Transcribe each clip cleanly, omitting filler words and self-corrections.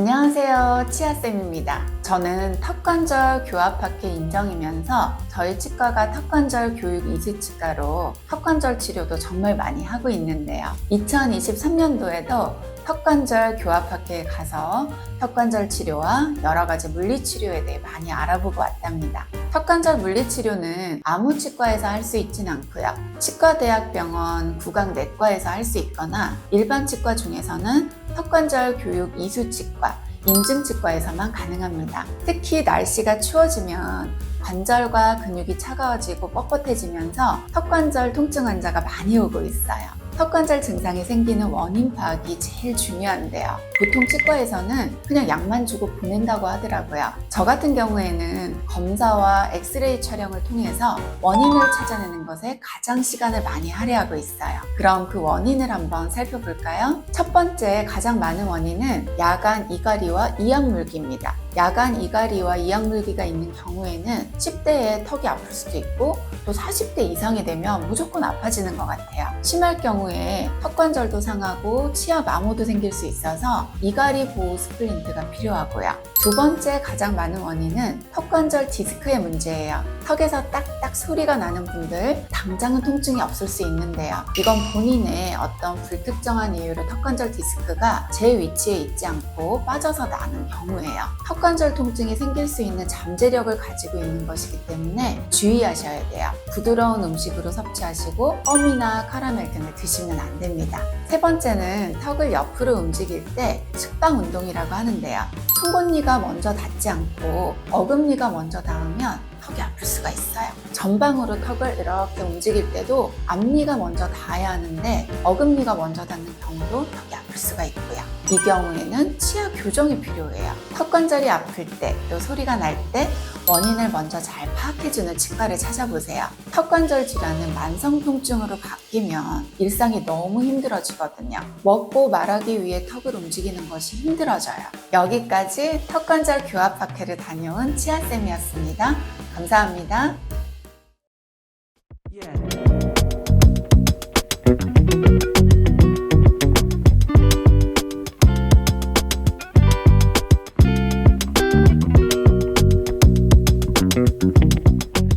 안녕하세요, 치아쌤입니다. 저는 턱관절 교합학회 인정이면서 저희 치과가 턱관절 교육 이수치과로 턱관절 치료도 정말 많이 하고 있는데요. 2023년도에도 턱관절 교합학회에 가서 턱관절 치료와 여러 가지 물리치료에 대해 많이 알아보고 왔답니다. 턱관절 물리치료는 아무 치과에서 할 수 있진 않고요. 치과대학병원 구강내과에서 할 수 있거나 일반 치과 중에서는 턱관절 교육 이수치과, 인증치과에서만 가능합니다. 특히 날씨가 추워지면 관절과 근육이 차가워지고 뻣뻣해지면서 턱관절 통증 환자가 많이 오고 있어요. 턱관절 증상이 생기는 원인 파악이 제일 중요한데요. 보통 치과에서는 그냥 약만 주고 보낸다고 하더라고요. 저 같은 경우에는 검사와 엑스레이 촬영을 통해서 원인을 찾아내는 것에 가장 시간을 많이 할애하고 있어요. 그럼 그 원인을 한번 살펴볼까요? 첫 번째 가장 많은 원인은 야간 이갈이와 이악물기입니다. 야간 이갈이와 이악물기가 있는 경우에는 10대에 턱이 아플 수도 있고 또 40대 이상이 되면 무조건 아파지는 것 같아요. 심할 경우에 턱관절도 상하고 치아 마모도 생길 수 있어서 이갈이 보호 스플린트가 필요하고요. 두 번째 가장 많은 원인은 턱관절 디스크의 문제예요. 턱에서 딱딱 소리가 나는 분들 당장은 통증이 없을 수 있는데요. 이건 본인의 어떤 불특정한 이유로 턱관절 디스크가 제 위치에 있지 않고 빠져서 나는 경우예요. 턱관절 통증이 생길 수 있는 잠재력을 가지고 있는 것이기 때문에 주의하셔야 돼요. 부드러운 음식으로 섭취하시고 껌이나 카라멜 등을 드시면 안 됩니다. 세 번째는 턱을 옆으로 움직일 때 측방 운동이라고 하는데요. 송곳니가 먼저 닿지 않고 어금니가 먼저 닿으면 턱이 아플 수가 있어요. 전방으로 턱을 이렇게 움직일 때도 앞니가 먼저 닿아야 하는데 어금니가 먼저 닿는 경우도 턱이 아플 수가 있고요. 이 경우에는 치아 교정이 필요해요. 턱관절이 아플 때, 또 소리가 날 때 원인을 먼저 잘 파악해주는 치과를 찾아보세요. 턱관절 질환은 만성 통증으로 바뀌면 일상이 너무 힘들어지거든요. 먹고 말하기 위해 턱을 움직이는 것이 힘들어져요. 여기까지 턱관절 교합학회를 다녀온 치아쌤이었습니다. 감사합니다.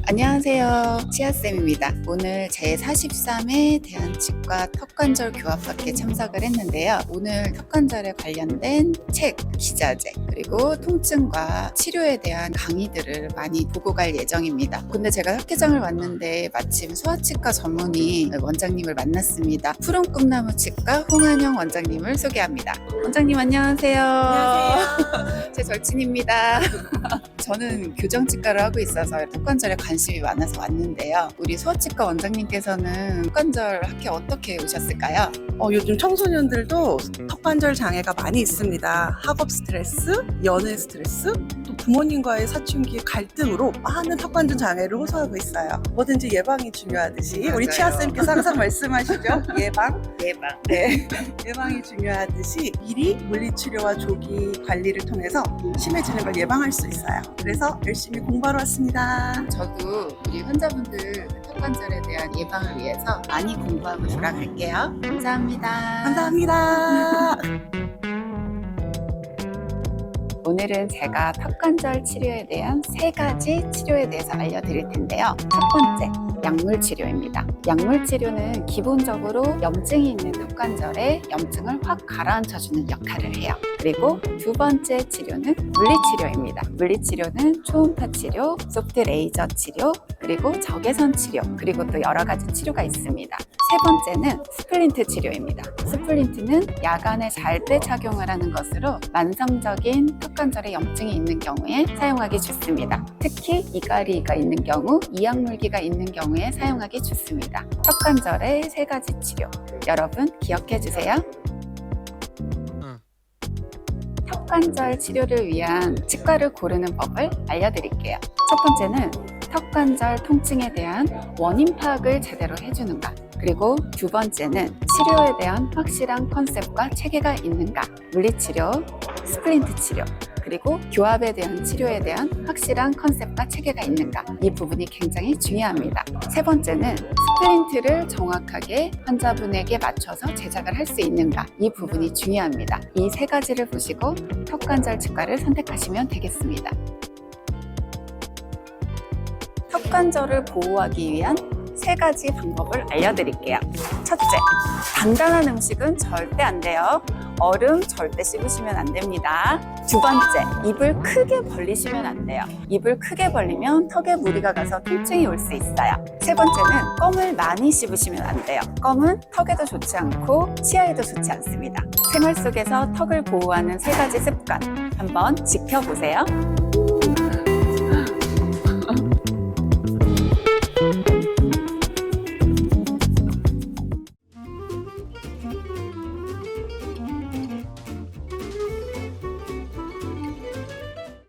안녕하세요, 치아쌤입니다. 오늘 제43회 대한치과 턱관절 교합학회 참석을 했는데요. 오늘 턱관절에 관련된 책, 기자재, 그리고 통증과 치료에 대한 강의들을 많이 보고 갈 예정입니다. 근데 제가 학회장을 왔는데 마침 소아치과 전문의 원장님을 만났습니다. 푸른 꿈나무치과 홍한영 원장님을 소개합니다. 원장님 안녕하세요. 안녕하세요. 제 절친입니다. 저는 교정치과를 하고 있어서 턱관절에 관심이 많아서 왔는데요. 우리 소아치과 원장님께서는 턱관절 학회 어떻게 오셨을까요? 요즘 청소년들도 턱관절 장애가 많이 있습니다. 학업 스트레스, 연애 스트레스, 또 부모님과의 사춘기 갈등으로 많은 턱관절 장애를 호소하고 있어요. 뭐든지 예방이 중요하듯이 맞아요. 우리 치아쌤께서 항상 말씀하시죠. 예방. 네. 예방이 중요하듯이 미리 물리치료와 조기 관리를 통해서 심해지는 걸 예방할 수 있어요. 그래서 열심히 공부하러 왔습니다. 저도 우리 환자분들 턱관절에 대한 예방을 위해서 많이 공부하고 돌아갈게요. 감사합니다. 감사합니다. 오늘은 제가 턱관절 치료에 대한 3가지 치료에 대해서 알려드릴 텐데요. 첫 번째, 약물 치료입니다. 약물 치료는 기본적으로 염증이 있는 턱관절에 염증을 확 가라앉혀주는 역할을 해요. 그리고 두 번째 치료는 물리치료입니다. 물리치료는 초음파 치료, 소프트 레이저 치료, 그리고 적외선 치료, 그리고 또 여러 가지 치료가 있습니다. 세 번째는 스플린트 치료입니다. 스플린트는 야간에 잘 때 착용을 하는 것으로 만성적인 턱관절에 염증이 있는 경우에 사용하기 좋습니다. 특히 이갈이가 있는 경우, 이악물기가 있는 경우에 사용하기 좋습니다. 턱관절의 3가지 치료, 여러분 기억해 주세요. 턱관절 치료를 위한 치과를 고르는 법을 알려드릴게요. 첫 번째는 턱관절 통증에 대한 원인 파악을 제대로 해주는가, 그리고 두 번째는 치료에 대한 확실한 컨셉과 체계가 있는가, 물리치료, 스플린트 치료, 그리고 교합에 대한 치료에 대한 확실한 컨셉과 체계가 있는가, 이 부분이 굉장히 중요합니다. 세 번째는 스플린트를 정확하게 환자분에게 맞춰서 제작을 할 수 있는가, 이 부분이 중요합니다. 이 세 가지를 보시고 턱관절 치과를 선택하시면 되겠습니다. 턱관절을 보호하기 위한 세 가지 방법을 알려드릴게요. 첫째, 단단한 음식은 절대 안 돼요. 얼음 절대 씹으시면 안 됩니다. 두 번째, 입을 크게 벌리시면 안 돼요. 입을 크게 벌리면 턱에 무리가 가서 통증이 올 수 있어요. 세 번째는 껌을 많이 씹으시면 안 돼요. 껌은 턱에도 좋지 않고 치아에도 좋지 않습니다. 생활 속에서 턱을 보호하는 세 가지 습관 한번 지켜보세요.